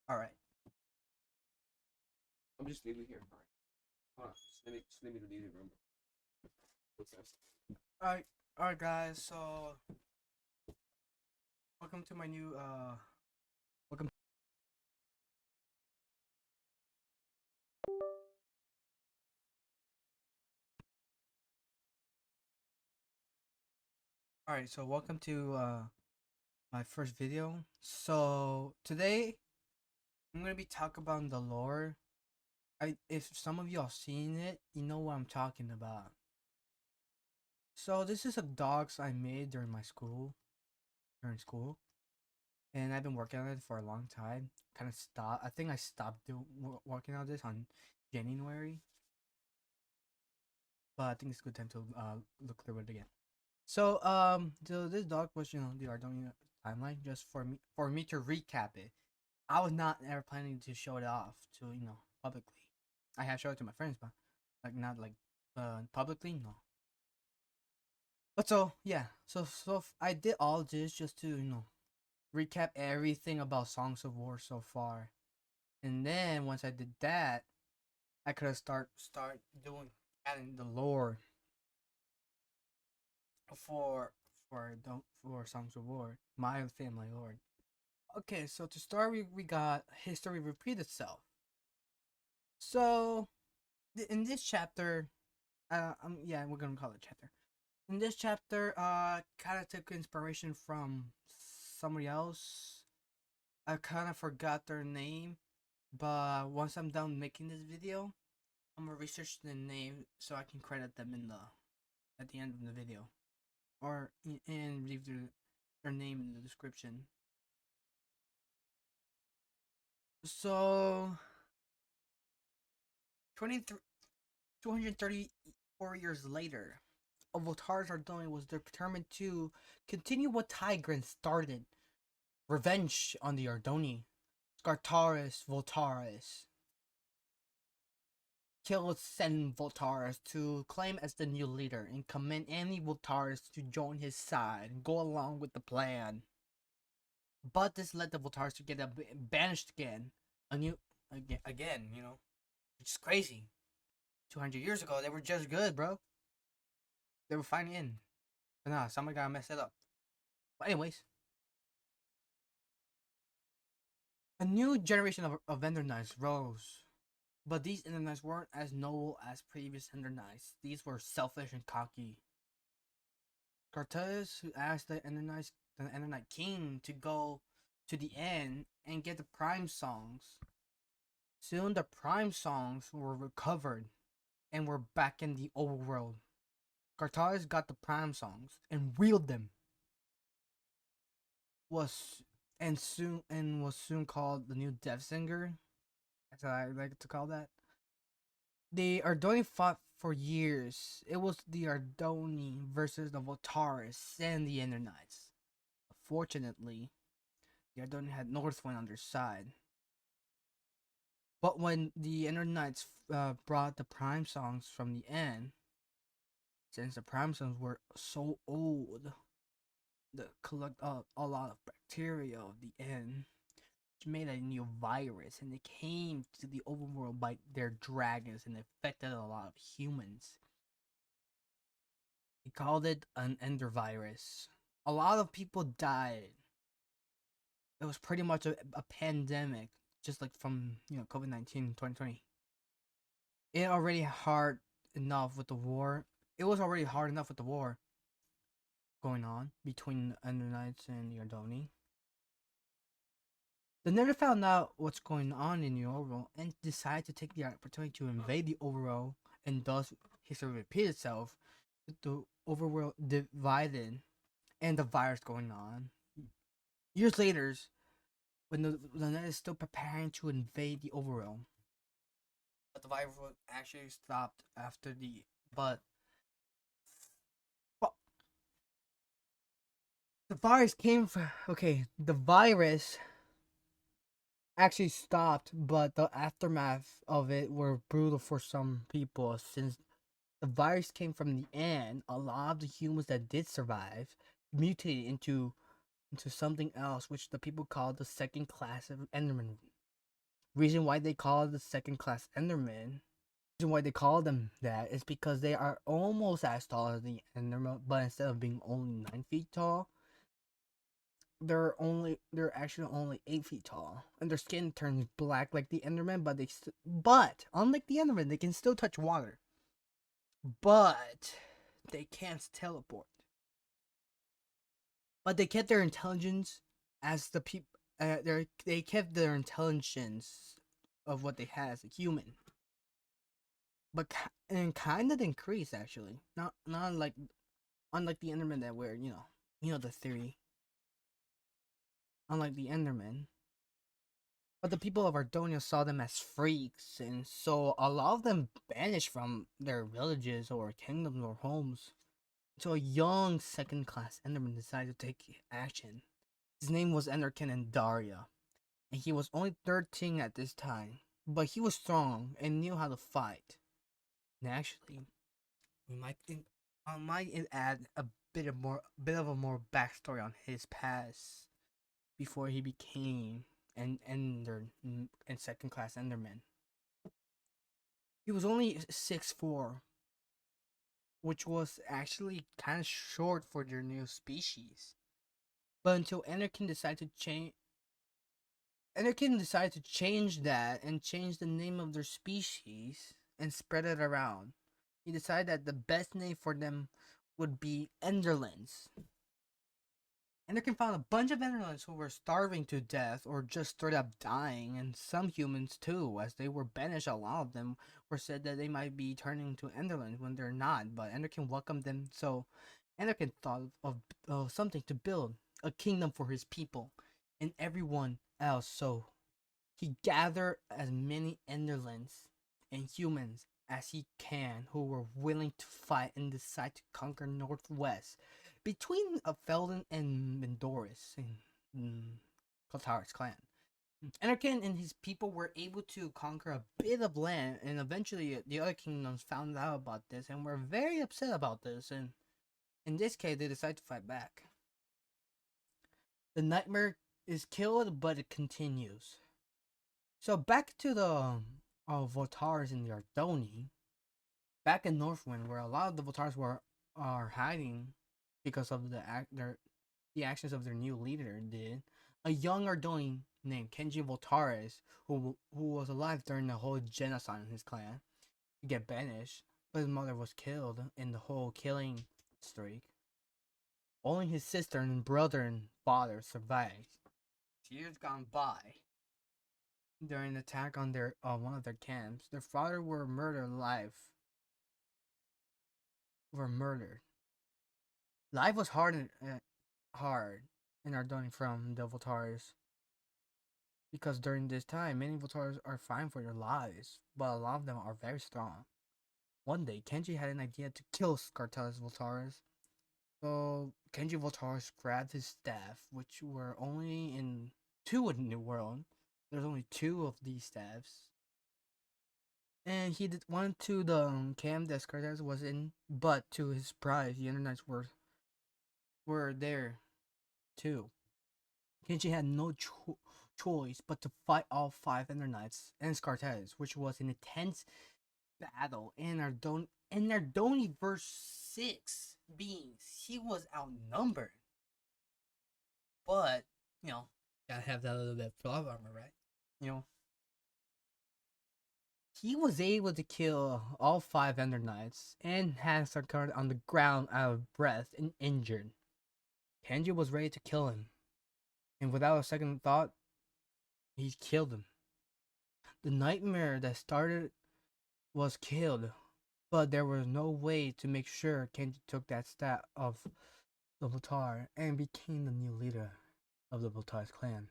All right. I'm just leaving here. All right. Hold on. Just let me leave the room. What's that? All right. All right, guys. So, welcome to my new welcome. All right. So, welcome to my first video. So, today I'm going to be talking about the lore. If some of y'all seen it, you know what I'm talking about. So, this is a dogs I made during school, and I've been working on it for a long time. Kind of stopped. I think I stopped working on this on January, but I think it's a good time to look through it again. So this dog was, the Ardonia timeline just for me to recap it. I was not ever planning to show it off to, publicly. I have showed it to my friends, but like not like publicly, no. But so yeah, I did all this just to, recap everything about Songs of War so far. And then once I did that, I could have start doing adding the lore for for Songs of War, my family lore. Okay, so to start, we got history repeat itself. So in this chapter, yeah, we're gonna call it chapter. In this chapter, kind of took inspiration from somebody else. I kind of forgot their name, but once I'm done making this video, I'm gonna research the name so I can credit them in the at the end of the video, or and leave their name in the description. So 23 234 years later, Voltaires Ardoni was determined to continue what Tigran started. Revenge on the Ardoni. Scartaris Voltaris killed Sen Voltaris to claim as the new leader and command any Voltaris to join his side and go along with the plan. But this led the Voltaris to get banished again. A new again, which is crazy. 200 years ago, they were just good, bro. They were fine in. But nah, somebody gotta mess it up. But anyways, a new generation of Ender Knights rose. But these Ender Knights weren't as noble as previous Ender Knights. These were selfish and cocky. Cortez, who asked the Ender Knight King to go to the end and get the Prime Songs. Soon the Prime Songs were recovered and were back in the overworld. Cortez got the Prime Songs and wielded them. Was was soon called the new Death Singer, as I like to call that. The Ardoni fought for years. It was the Ardoni versus the Voltaris and the Ender Knights. Fortunately, the Ardoni had Northwind on their side. But when the Ender Knights brought the Prime Songs from the end, since the Prime Songs were so old, that collect a lot of bacteria of the end, which made a new virus, and it came to the overworld by their dragons and affected a lot of humans. He called it an ender virus. A lot of people died. It was pretty much a pandemic, just like from COVID-19 2020. It already hard enough with the war. It was already hard enough with the war going on between the Ender Knights and the Ardoni. The Nether found out what's going on in the overworld and decided to take the opportunity to invade the overworld, and thus history repeat itself with the overworld divided and the virus going on. Years later, when the Nether is still preparing to invade the overworld, but the virus actually stopped after but the virus came from the virus actually stopped, but the aftermath of it were brutal for some people since the virus came from the end. A lot of the humans that did survive mutated into something else, which the people called the second class of Enderman. Reason why they call it the second class Enderman. Reason why they call them that is because they are almost as tall as the Enderman, but instead of being only 9 feet tall, they're actually only 8 feet tall, and their skin turns black like the Enderman. But unlike the Enderman, they can still touch water, but they can't teleport. But they kept their intelligence as the people. They kept their intelligence of what they had as a human, but and kind of increased actually. Not like unlike the Enderman that were the theory. Unlike the Enderman, but the people of Ardonia saw them as freaks, and so a lot of them banished from their villages or kingdoms or homes. So a young second-class Enderman decided to take action. His name was Enderkin and Daria, and he was only 13 at this time, but he was strong and knew how to fight. And actually, I might add a bit of a more backstory on his past before he became an Ender and second class Enderman. He was only 6'4", which was actually kind of short for their new species. But until Enderkin decided to change that and change the name of their species and spread it around. He decided that the best name for them would be Enderlings. Enderkin found a bunch of Enderlings who were starving to death or just straight up dying, and some humans too, as they were banished. A lot of them were said that they might be turning to Enderlings when they're not, but Enderkin welcomed them, so Enderkin thought of something to build, a kingdom for his people and everyone else, so he gathered as many Enderlings and humans as he can who were willing to fight and decide to conquer Northwest between Felden and Mendoris in Kotara's clan. Enderkin and his people were able to conquer a bit of land, and eventually the other kingdoms found out about this and were very upset about this, and in this case they decided to fight back. The nightmare is killed, but it continues. So back to the Votars in the Ardoni, back in Northwind, where a lot of the Votars are hiding because of the actions of their new leader did. A young Ardoni named Kenji Voltares, who was alive during the whole genocide in his clan, to get banished, but his mother was killed in the whole killing streak. Only his sister and brother and father survived. Years gone by. During an attack on one of their camps, their father were murdered alive. Were murdered. Life was hard in Ardoni from the Voltars, because during this time many Voltars are fighting for their lives, but a lot of them are very strong. One day, Kenji had an idea to kill Scartella's Voltars. So Kenji Voltars grabbed his staff, which were only in 2 in the world. There's only 2 of these staffs. And he went to the camp that Scartella's was in, but to his surprise, the Ender Knights were there too. Kenji had no choice but to fight all 5 Ender Knights and Scartella's, which was an intense battle in Ardoni verse 6 beings. He was outnumbered. But, gotta have that little bit of plot armor, right? He was able to kill all 5 Ender Knights and had Sarkar on the ground out of breath and injured. Kenji was ready to kill him, and without a second thought, he killed him. The nightmare that started was killed, but there was no way to make sure Kenji took that stat of the Voltar and became the new leader of the Voltar's clan.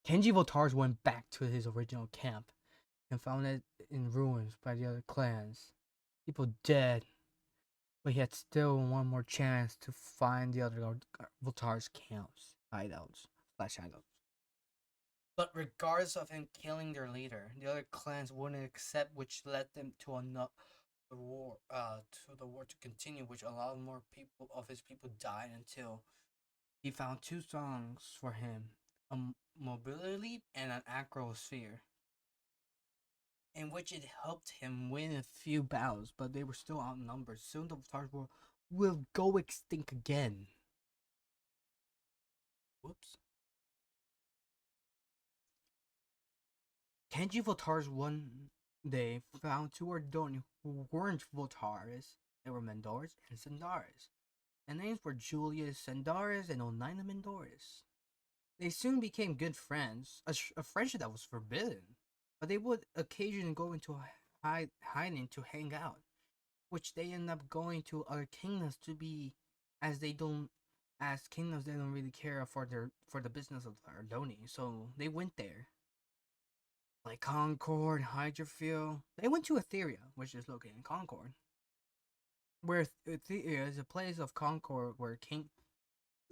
Kenji Voltars went back to his original camp and found it in ruins by the other clans. People dead, but he had still one more chance to find the other Voltar's camps, hideouts. But regardless of him killing their leader, the other clans wouldn't accept, which led them to the war to continue, which a lot more people of his people died until he found 2 songs for him a mobility leap and an acrosphere, in which it helped him win a few battles, but they were still outnumbered. Soon the Voltars will go extinct again. Whoops. Kenji Voltars one day found two Ardonia who weren't Voltars. They were Mendoras and Sandaris. Their names were Julius Sandaris and Oneida Mendoras. They soon became good friends, a friendship that was forbidden, but they would occasionally go into hiding to hang out, which they end up going to other kingdoms to be, as kingdoms they don't really care for the business of Ardonia, so they went there. Like Concord, Hydrofield. They went to Etheria, which is located in Concord. Where Etheria is a place of Concord where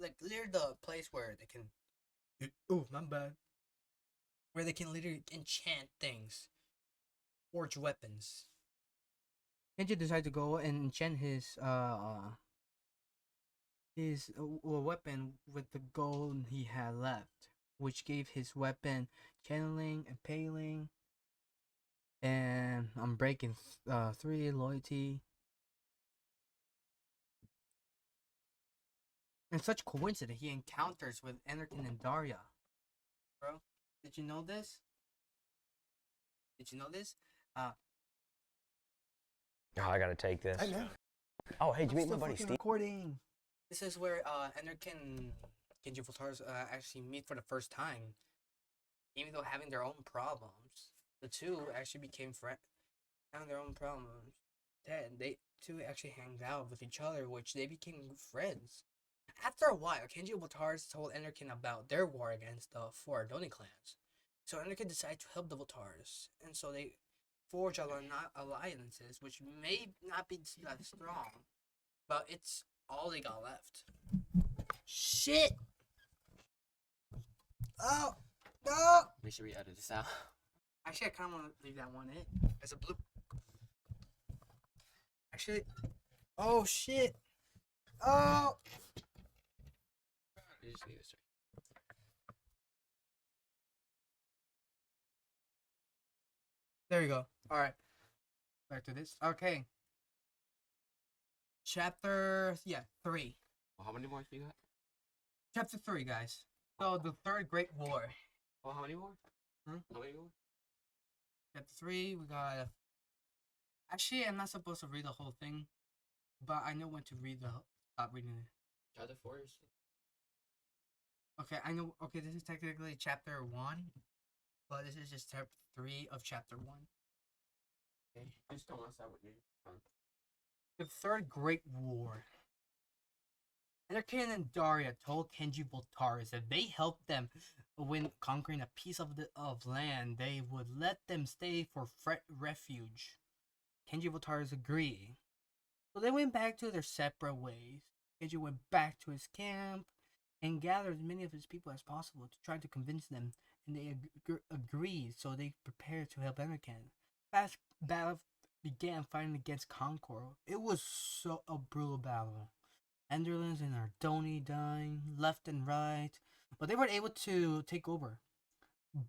like near the place where they can oh, my bad. Where they can literally enchant things, forge weapons. Kenji decided to go and enchant his weapon with the gold he had left, which gave his weapon channeling, impaling, and unbreaking 3 loyalty. And such coincidence, he encounters with Enerkin and Daria. Bro, did you know this? Did you know this? Oh, I gotta take this. I know. Oh, hey, did you meet my buddy Steve? Recording. This is where Enerkin and Kenji Voltars actually meet for the first time. Even though having their own problems, the two actually became friends. Having their own problems, then they two actually hanged out with each other, which they became friends. After a while, Kenji Voltars told Enerkin about their war against the 4 Ardoni clans. So Enerkin decided to help the Voltars, and so they forge alliances, which may not be that strong, but it's all they got left. Shit! Oh! No! Make sure we edit this out. Actually, I kind of want to leave that one in. As a blue. Actually. Oh, shit! Oh! You just leave this right. There you go. Alright. Back to this. Okay. Chapter 3. Well, how many more do you got? Chapter 3, guys. So, the Third Great War. Oh, how many more? Hmm? How many more? Chapter 3, we got... Actually, I'm not supposed to read the whole thing, but I know when to stop reading it. Chapter 4 is... Okay, I know... Okay, this is technically Chapter 1, but this is just Chapter 3 of Chapter 1. Okay, just don't want to start with me. The Third Great War. Enerkin and Daria told Kenji Voltars that if they helped them win conquering a piece of land, they would let them stay for refuge. Kenji Voltars agreed. So they went back to their separate ways. Kenji went back to his camp and gathered as many of his people as possible to try to convince them, and they agreed, so they prepared to help Enerkin. Fast battle began fighting against Concord. It was so a brutal battle. Enderlins and Ardoni dying left and right, but they weren't able to take over.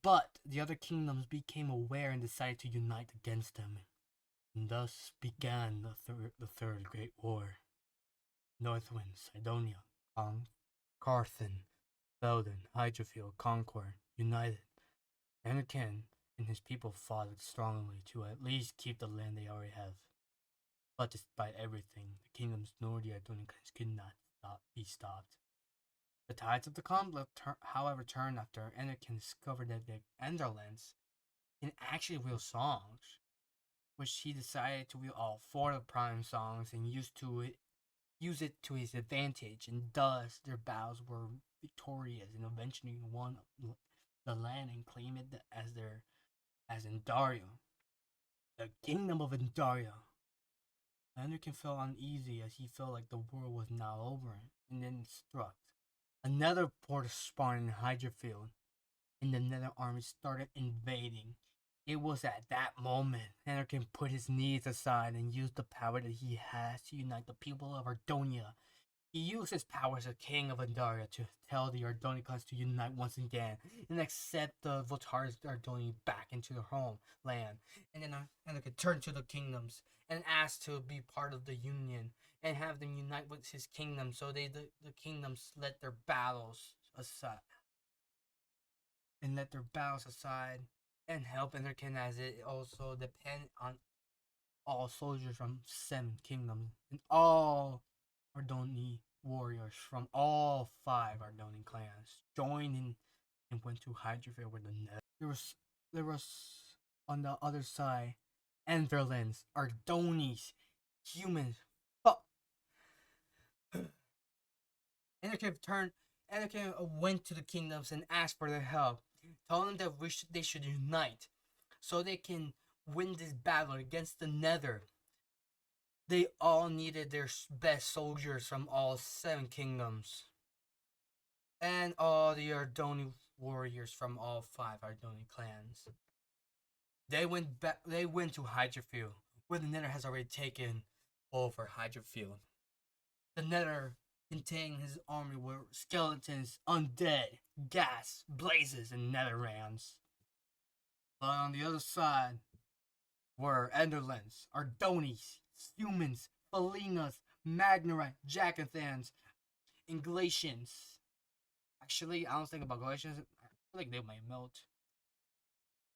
But the other kingdoms became aware and decided to unite against them. And thus began the Third Great War. Northwind, Sidonia, Carthan, Belden, Hydrofield, Concord, united. Anakin and his people fought strongly to at least keep the land they already have. But despite everything, the kingdoms nor the Ardonian clans could not be stopped. The tides of the conflict, however, turned after Anakin discovered that the Enderlands can actually wield songs, which he decided to wield all 4 of the prime songs and use it to his advantage, and thus their battles were victorious and eventually won the land and claimed it as Endaria, the kingdom of Endaria. Anakin felt uneasy as he felt like the war was now over, and then struck. Another port spawned in Hydrofield, and the Nether army started invading. It was at that moment Anakin put his needs aside and used the power that he has to unite the people of Ardonia He used his power as a king of Andaria to tell the Ardoni clans to unite once again and accept the Voltari's Ardoni back into their homeland. And then they could turn to the kingdoms and ask to be part of the union and have them unite with his kingdom, so the kingdoms let their battles aside. And let their battles aside and help Enderkin, as it also depend on all soldiers from 7 kingdoms and all Ardoni warriors from all 5 Ardoni clans joined in and went to Hydrafair with the net. There was on the other side Enderlands, Ardonis, humans. Fuck. Anakin went to the kingdoms and asked for their help, telling them that they should unite so they can win this battle against the Nether. They all needed their best soldiers from all 7 kingdoms and all the Ardoni warriors from all 5 Ardoni clans. They went to Hydrafield, where the Nether has already taken over Hydrafield. The Nether containing his army were skeletons, undead, gas, blazes, and netherlands. But on the other side were Enderlands, Ardonis, humans, Felinas, Magnerite, Jackathans, and Galatians. Actually, I don't think about Galatians. I feel like they might melt.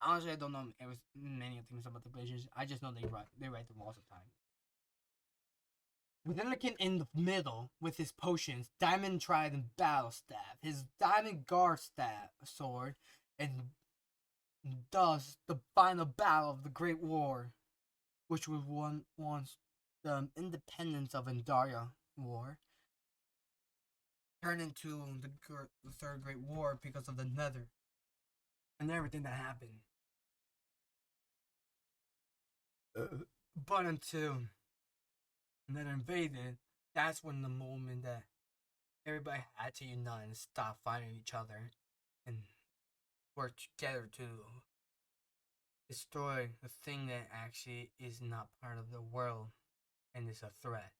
Honestly, I don't know many things about the Galatians. I just know they write them all the time. With Anakin in the middle with his potions, Diamond Trident Battle Staff, his Diamond Guard Staff sword, and thus the final battle of the Great War, which was once the independence of Andaria War, turned into the Third Great War because of the Nether and everything that happened. But until Nether invaded, that's when the moment that everybody had to unite and stop fighting each other and work together to destroy the thing that actually is not part of the world and is a threat.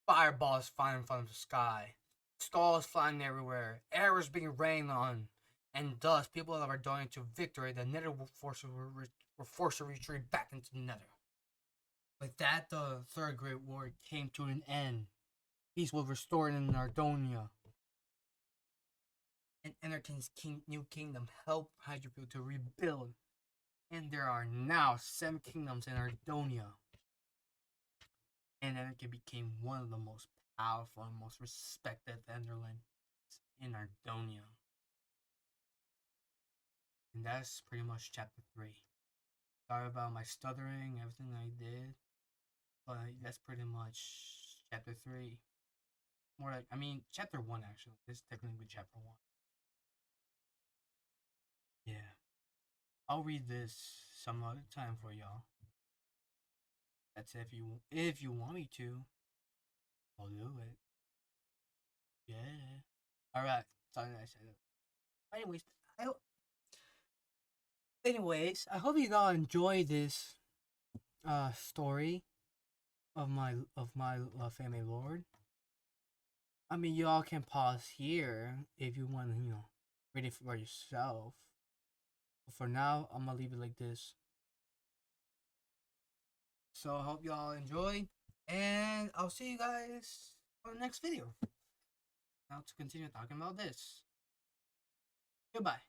Fireballs flying from the sky, skulls flying everywhere, arrows being rained on, and thus people that are going to victory, the Nether forces were forced to retreat back into the Nether. With that, the Third Great War came to an end. Peace was restored in Ardonia. And Anakin's new kingdom helped Hydrafield to rebuild. And there are now 7 kingdoms in Ardonia. And Anakin became one of the most powerful and most respected Enderlands in Ardonia. And that's pretty much chapter 3. Sorry about my stuttering, everything I did. But that's pretty much chapter 3. More like, chapter 1 actually. This is technically chapter 1. Yeah. I'll read this some other time for y'all. That's if you want me to. I'll do it. Yeah. Alright. Sorry that I said it. Anyways, I hope you all enjoy this story of my family lord. Y'all can pause here if you want to, read it for yourself. But for now, I'm gonna leave it like this. So I hope y'all enjoy, and I'll see you guys on the next video. Now to continue talking about this. Goodbye.